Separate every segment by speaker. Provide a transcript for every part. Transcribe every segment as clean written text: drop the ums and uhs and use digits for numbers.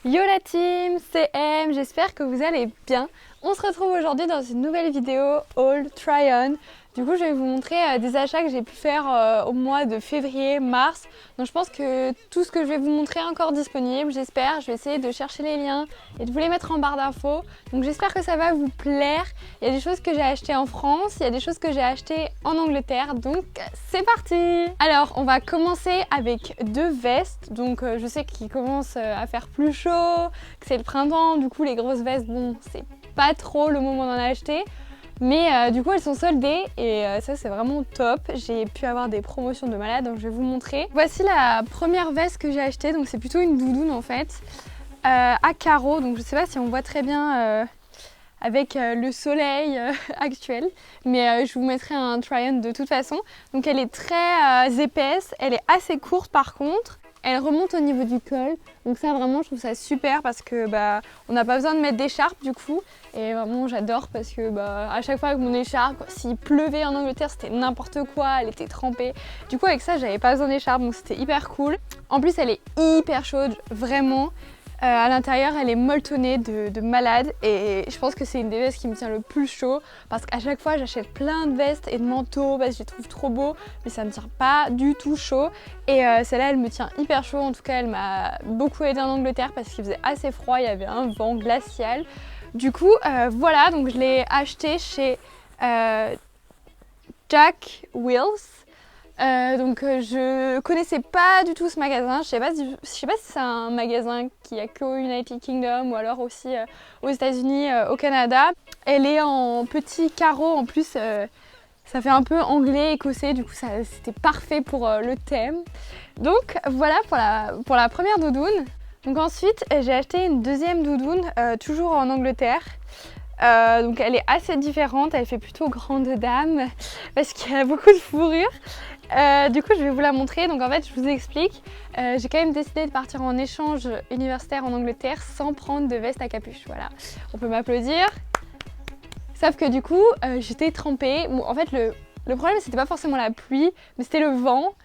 Speaker 1: Yo la team, c'est M, j'espère que vous allez bien. On se retrouve aujourd'hui dans une nouvelle vidéo haul try-on. Du coup, je vais vous montrer des achats que j'ai pu faire au mois de février, mars. Donc je pense que tout ce que je vais vous montrer est encore disponible, j'espère. Je vais essayer de chercher les liens et de vous les mettre en barre d'infos. Donc j'espère que ça va vous plaire. Il y a des choses que j'ai achetées en France, il y a des choses que j'ai achetées en Angleterre. Donc c'est parti! Alors, on va commencer avec deux vestes. Donc je sais qu'il commence à faire plus chaud, que c'est le printemps. Du coup, les grosses vestes, bon, c'est pas trop le moment d'en acheter. Mais du coup elles sont soldées et ça c'est vraiment top. J'ai pu avoir des promotions de malade, donc je vais vous montrer. Voici la première veste que j'ai achetée, donc c'est plutôt une doudoune en fait, à carreaux. Donc je sais pas si on voit très bien avec le soleil actuel, mais je vous mettrai un try-on de toute façon. Donc elle est très épaisse, elle est assez courte par contre. Elle remonte au niveau du col, donc ça vraiment je trouve ça super parce que on n'a pas besoin de mettre d'écharpe du coup. Et vraiment j'adore parce que à chaque fois avec mon écharpe, s'il pleuvait en Angleterre c'était n'importe quoi, elle était trempée. Du coup avec ça j'avais pas besoin d'écharpe, donc c'était hyper cool. En plus elle est hyper chaude, vraiment. À l'intérieur elle est molletonnée de malade et je pense que c'est une des vestes qui me tient le plus chaud parce qu'à chaque fois j'achète plein de vestes et de manteaux parce que je les trouve trop beaux mais ça me tient pas du tout chaud et celle-là elle me tient hyper chaud. En tout cas elle m'a beaucoup aidée en Angleterre parce qu'il faisait assez froid, il y avait un vent glacial. Du coup voilà, donc je l'ai achetée chez Jack Wills. Je connaissais pas du tout ce magasin, je sais pas si c'est un magasin qui a qu'au United Kingdom ou alors aussi aux États-Unis, au Canada. Elle est en petits carreaux en plus, ça fait un peu anglais, écossais, du coup c'était parfait pour le thème. Donc voilà pour la première doudoune. Donc ensuite j'ai acheté une deuxième doudoune, toujours en Angleterre. Donc elle est assez différente, elle fait plutôt grande dame parce qu'il y a beaucoup de fourrure. Du coup je vais vous la montrer. Donc en fait je vous explique, j'ai quand même décidé de partir en échange universitaire en Angleterre sans prendre de veste à capuche. Voilà, on peut m'applaudir. Sauf que du coup j'étais trempée. Bon, en fait le problème c'était pas forcément la pluie mais c'était le vent.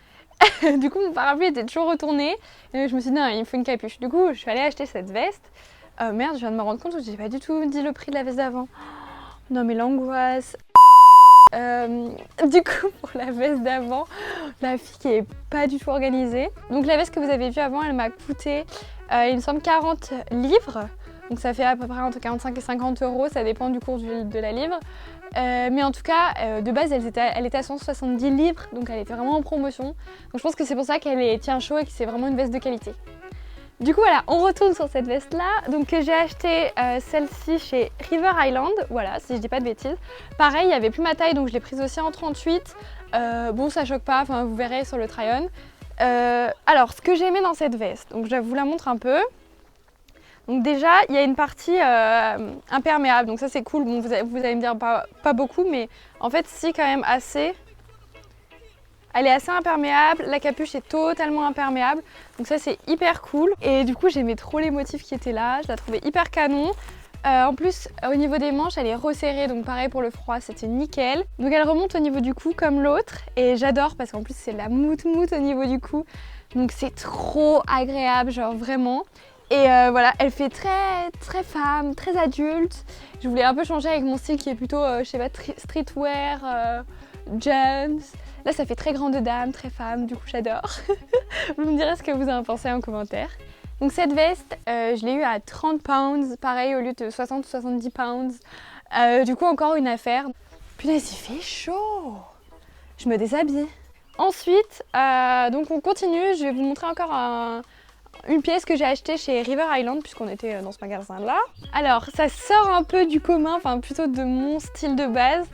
Speaker 1: Du coup mon parapluie était toujours retourné et je me suis dit non, il me faut une capuche. Du coup je suis allée acheter cette veste. Merde, je viens de me rendre compte que j'ai pas du tout dit le prix de la veste d'avant. Non mais l'angoisse. Du coup pour la veste d'avant, la fille qui est pas du tout organisée. Donc la veste que vous avez vue avant, elle m'a coûté il me semble 40 livres. Donc ça fait à peu près entre 45 et 50 euros, ça dépend du cours de la livre. Mais en tout cas, de base, elle était à 170 livres, donc elle était vraiment en promotion. Donc je pense que c'est pour ça qu'elle tient chaud et que c'est vraiment une veste de qualité. Du coup voilà, on retourne sur cette veste là. Donc j'ai acheté celle-ci chez River Island, voilà, si je dis pas de bêtises. Pareil, il n'y avait plus ma taille donc je l'ai prise aussi en 38. Bon ça choque pas, enfin vous verrez sur le try-on. Alors ce que j'ai aimé dans cette veste, donc je vous la montre un peu. Donc déjà il y a une partie imperméable, donc ça c'est cool. Bon vous allez me dire pas beaucoup mais en fait si quand même assez. Elle est assez imperméable, la capuche est totalement imperméable, donc ça c'est hyper cool. Et du coup j'aimais trop les motifs qui étaient là, je la trouvais hyper canon. En plus au niveau des manches elle est resserrée, donc pareil pour le froid c'était nickel. Donc elle remonte au niveau du cou comme l'autre et j'adore parce qu'en plus c'est la moute au niveau du cou. Donc c'est trop agréable, genre vraiment. Et voilà, elle fait très femme, très adulte. Je voulais un peu changer avec mon style qui est plutôt, je sais pas, streetwear, jeans. Là ça fait très grande dame, très femme, du coup j'adore. Vous me direz ce que vous en pensez en commentaire. Donc cette veste, je l'ai eue à 30 pounds, pareil au lieu de 60 ou 70 pounds. Du coup encore une affaire. Punaise, il fait chaud. Je me déshabille. Ensuite, donc on continue, je vais vous montrer encore une pièce que j'ai achetée chez River Island puisqu'on était dans ce magasin là. Alors ça sort un peu du commun, enfin plutôt de mon style de base.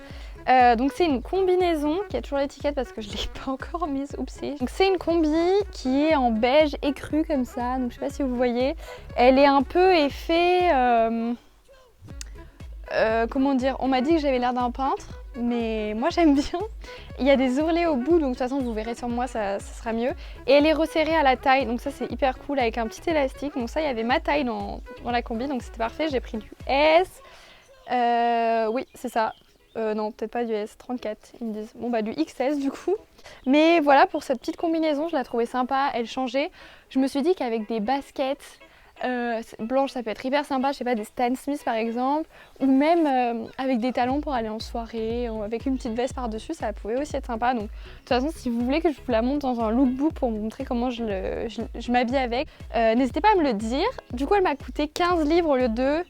Speaker 1: Donc c'est une combinaison qui a toujours l'étiquette parce que je ne l'ai pas encore mise, oupsie. Donc c'est une combi qui est en beige écru comme ça, donc je sais pas si vous voyez. Elle est un peu effet... comment dire, on m'a dit que j'avais l'air d'un peintre, mais moi j'aime bien. Il y a des ourlets au bout, donc de toute façon vous verrez sur moi, ça sera mieux. Et elle est resserrée à la taille, donc ça c'est hyper cool avec un petit élastique. Donc ça il y avait ma taille dans la combi, donc c'était parfait. J'ai pris du S, oui c'est ça. Non, peut-être pas du S34, ils me disent. Bon bah du XS du coup. Mais voilà, pour cette petite combinaison, je la trouvais sympa, elle changeait. Je me suis dit qu'avec des baskets Blanche, ça peut être hyper sympa, je sais pas, des Stan Smith par exemple, ou même avec des talons pour aller en soirée, avec une petite veste par-dessus, ça pouvait aussi être sympa. Donc de toute façon, si vous voulez que je vous la montre dans un lookbook pour vous montrer comment je m'habille avec, n'hésitez pas à me le dire. Du coup, elle m'a coûté 15 livres au lieu de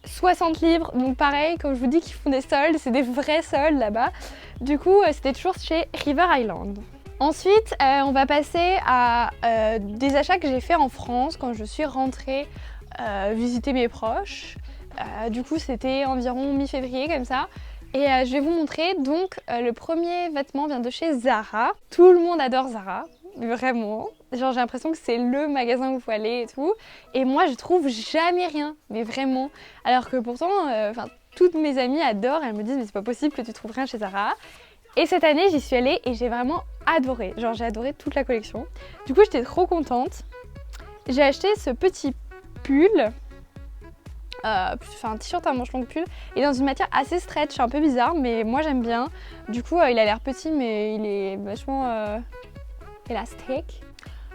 Speaker 1: 60 livres, donc pareil, comme je vous dis qu'ils font des soldes, c'est des vrais soldes là-bas. Du coup, c'était toujours chez River Island. Ensuite, on va passer à des achats que j'ai fait en France quand je suis rentrée visiter mes proches. Du coup, c'était environ mi-février comme ça. Et je vais vous montrer, donc le premier vêtement vient de chez Zara. Tout le monde adore Zara, vraiment. Genre j'ai l'impression que c'est le magasin où il faut aller et tout. Et moi je trouve jamais rien, mais vraiment. Alors que pourtant, toutes mes amies adorent, elles me disent mais c'est pas possible que tu trouves rien chez Zara. Et cette année j'y suis allée et j'ai vraiment adoré. Genre j'ai adoré toute la collection. Du coup j'étais trop contente. J'ai acheté ce petit pull. Un t-shirt à manches longues pull et dans une matière assez stretch, un peu bizarre mais moi j'aime bien. Du coup il a l'air petit mais il est vachement élastique.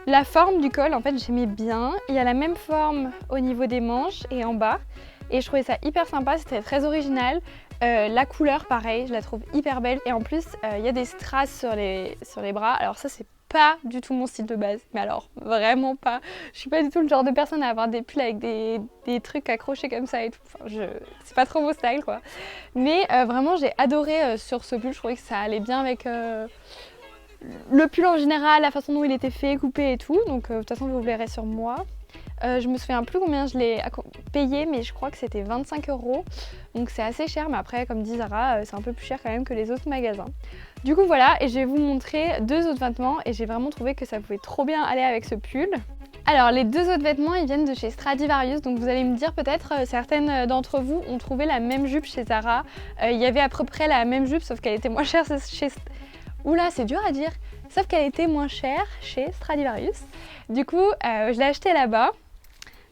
Speaker 1: La forme du col en fait j'aimais bien. Il y a la même forme au niveau des manches et en bas et je trouvais ça hyper sympa, c'était très original. La couleur pareil, je la trouve hyper belle et en plus il y a des strass sur les bras. Alors ça c'est pas du tout mon style de base, mais alors vraiment pas. Je suis pas du tout le genre de personne à avoir des pulls avec des trucs accrochés comme ça et tout. Enfin, c'est pas trop mon style quoi. Mais vraiment j'ai adoré sur ce pull, je trouvais que ça allait bien avec le pull en général, la façon dont il était fait, coupé et tout. Donc de toute façon vous le verrez sur moi. Je me souviens plus combien je l'ai payé, mais je crois que c'était 25 €. Donc c'est assez cher, mais après comme dit Zara, c'est un peu plus cher quand même que les autres magasins. Du coup voilà, et je vais vous montrer deux autres vêtements et j'ai vraiment trouvé que ça pouvait trop bien aller avec ce pull. Alors les deux autres vêtements ils viennent de chez Stradivarius, donc vous allez me dire peut-être certaines d'entre vous ont trouvé la même jupe chez Zara. Il y avait à peu près la même jupe sauf qu'elle était moins chère chez... Oula c'est dur à dire, sauf qu'elle était moins chère chez Stradivarius. Du coup je l'ai achetée là-bas.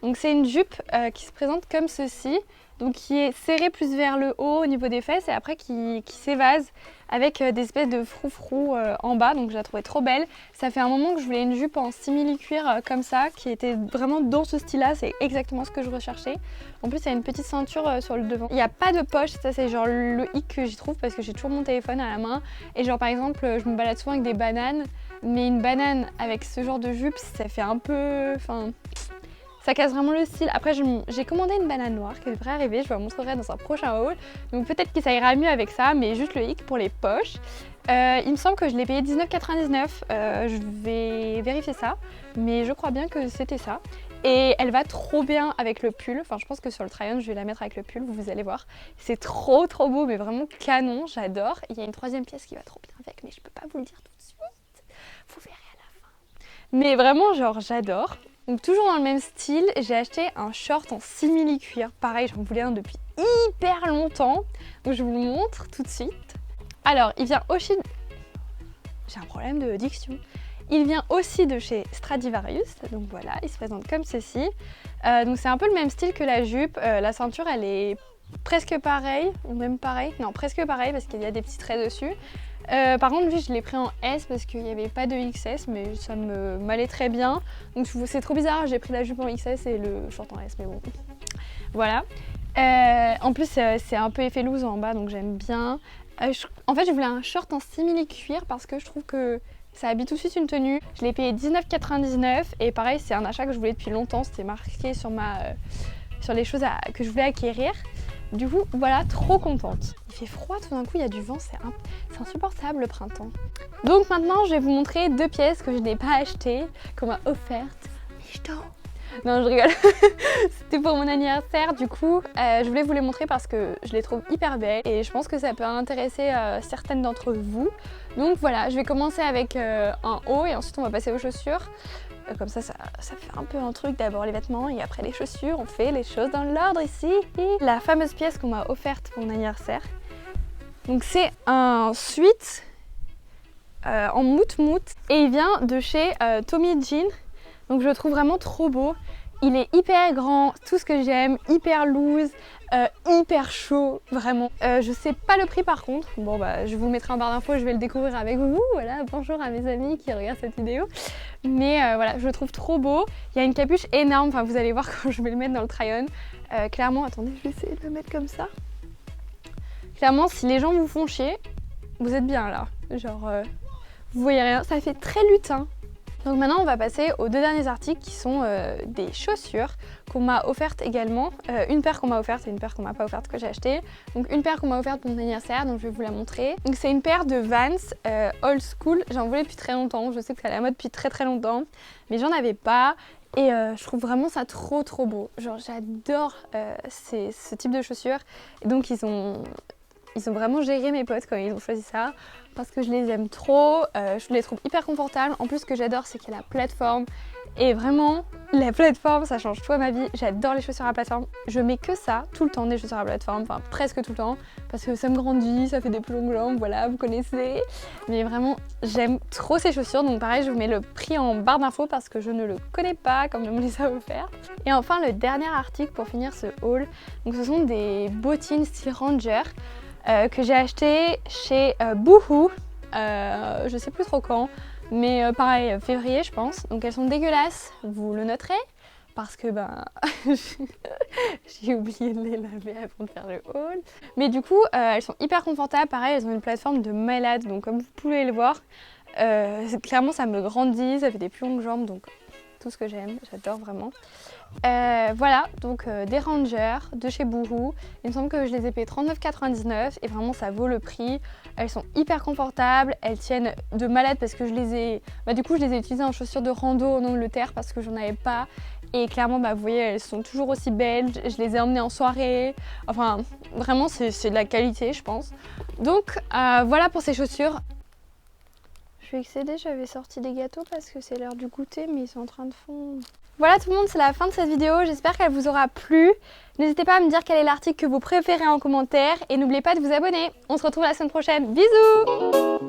Speaker 1: Donc c'est une jupe qui se présente comme ceci, donc qui est serrée plus vers le haut au niveau des fesses et après qui s'évase avec des espèces de froufrous en bas, donc je la trouvais trop belle. Ça fait un moment que je voulais une jupe en simili-cuir comme ça, qui était vraiment dans ce style-là, c'est exactement ce que je recherchais. En plus il y a une petite ceinture sur le devant. Il n'y a pas de poche, ça c'est genre le hic que j'y trouve parce que j'ai toujours mon téléphone à la main. Et genre par exemple je me balade souvent avec des bananes, mais une banane avec ce genre de jupe ça fait un peu... ça casse vraiment le style. Après j'ai commandé une banane noire qui devrait arriver, je vous la montrerai dans un prochain haul. Donc peut-être que ça ira mieux avec ça, mais juste le hic pour les poches. Il me semble que je l'ai payé 19,99 €, je vais vérifier ça, mais je crois bien que c'était ça. Et elle va trop bien avec le pull, enfin je pense que sur le try-on je vais la mettre avec le pull, vous allez voir. C'est trop beau, mais vraiment canon, j'adore. Il y a une troisième pièce qui va trop bien avec, mais je peux pas vous le dire tout de suite. Vous verrez à la fin. Mais vraiment genre j'adore. Donc toujours dans le même style, j'ai acheté un short en simili-cuir. Pareil, j'en voulais un depuis hyper longtemps. Donc je vous le montre tout de suite. Alors, il vient aussi... J'ai un problème de diction. Il vient aussi de chez Stradivarius. Donc voilà, il se présente comme ceci. Donc c'est un peu le même style que la jupe. La ceinture, elle est presque pareille, ou même pareil. Non, presque pareil parce qu'il y a des petits traits dessus. Par contre lui je l'ai pris en S parce qu'il n'y avait pas de XS, mais ça m'allait très bien. Donc c'est trop bizarre, j'ai pris la jupe en XS et le short en S, mais bon. Voilà. En plus c'est un peu effet loose en bas, donc j'aime bien. En fait je voulais un short en simili-cuir parce que je trouve que ça habille tout de suite une tenue. Je l'ai payé 19,99 € et pareil c'est un achat que je voulais depuis longtemps, c'était marqué sur les choses que je voulais acquérir. Du coup, voilà, trop contente. Il fait froid tout d'un coup, il y a du vent, c'est insupportable le printemps. Donc maintenant, je vais vous montrer deux pièces que je n'ai pas achetées, qu'on m'a offertes. Non, je rigole. C'était pour mon anniversaire, du coup, je voulais vous les montrer parce que je les trouve hyper belles et je pense que ça peut intéresser certaines d'entre vous. Donc voilà, je vais commencer avec un haut et ensuite on va passer aux chaussures. Comme ça fait un peu un truc, d'abord les vêtements et après les chaussures, on fait les choses dans l'ordre ici. La fameuse pièce qu'on m'a offerte pour mon anniversaire. Donc c'est un sweat en mout et il vient de chez Tommy Jean. Donc je le trouve vraiment trop beau Il est hyper grand, tout ce que j'aime, hyper loose, hyper chaud, vraiment. Je sais pas le prix par contre. Bon bah je vous mettrai en barre d'infos, je vais le découvrir avec vous. Voilà, bonjour à mes amis qui regardent cette vidéo. Mais voilà, je le trouve trop beau. Il y a une capuche énorme, enfin vous allez voir quand je vais le mettre dans le try-on. Clairement, attendez, je vais essayer de le mettre comme ça. Clairement, si les gens vous font chier, vous êtes bien là. Genre, vous voyez rien, ça fait très lutin. Donc maintenant on va passer aux deux derniers articles qui sont des chaussures qu'on m'a offertes également. Une paire qu'on m'a offerte et une paire qu'on m'a pas offerte que j'ai achetée. Donc une paire qu'on m'a offerte pour mon anniversaire, donc je vais vous la montrer. Donc c'est une paire de Vans Old School. J'en voulais depuis très longtemps, je sais que c'est à la mode depuis très longtemps, mais j'en avais pas. Et je trouve vraiment ça trop beau. Genre j'adore ce type de chaussures. Et donc ils ont vraiment géré mes potes quand ils ont choisi ça parce que je les aime trop, je les trouve hyper confortables. En plus ce que j'adore c'est qu'il y a la plateforme et vraiment la plateforme ça change tout à ma vie. J'adore les chaussures à plateforme, je mets que ça tout le temps, des chaussures à plateforme, enfin presque tout le temps parce que ça me grandit, ça fait des plus longues jambes, voilà vous connaissez. Mais vraiment j'aime trop ces chaussures, donc pareil je vous mets le prix en barre d'infos parce que je ne le connais pas comme on me les a offert. Et enfin le dernier article pour finir ce haul, donc ce sont des bottines style Ranger. Que j'ai acheté chez Boohoo, je sais plus trop quand, mais pareil, février je pense. Donc elles sont dégueulasses, vous le noterez, parce que ben j'ai oublié de les laver avant de faire le haul. Mais du coup, elles sont hyper confortables, pareil, elles ont une plateforme de malade, donc comme vous pouvez le voir, clairement ça me grandit, ça fait des plus longues jambes, donc tout ce que j'aime, j'adore vraiment. Voilà, donc des Rangers de chez Boohoo. Il me semble que je les ai payés 39,99 et vraiment ça vaut le prix. Elles sont hyper confortables, elles tiennent de malade parce que je les ai... du coup je les ai utilisées en chaussures de rando en Angleterre parce que j'en avais pas. Et clairement vous voyez elles sont toujours aussi belles, je les ai emmenées en soirée. Enfin vraiment c'est de la qualité je pense. Donc voilà pour ces chaussures. Je suis excédée, j'avais sorti des gâteaux parce que c'est l'heure du goûter mais ils sont en train de fondre. Voilà tout le monde, c'est la fin de cette vidéo, j'espère qu'elle vous aura plu. N'hésitez pas à me dire quel est l'article que vous préférez en commentaire et n'oubliez pas de vous abonner. On se retrouve la semaine prochaine, bisous!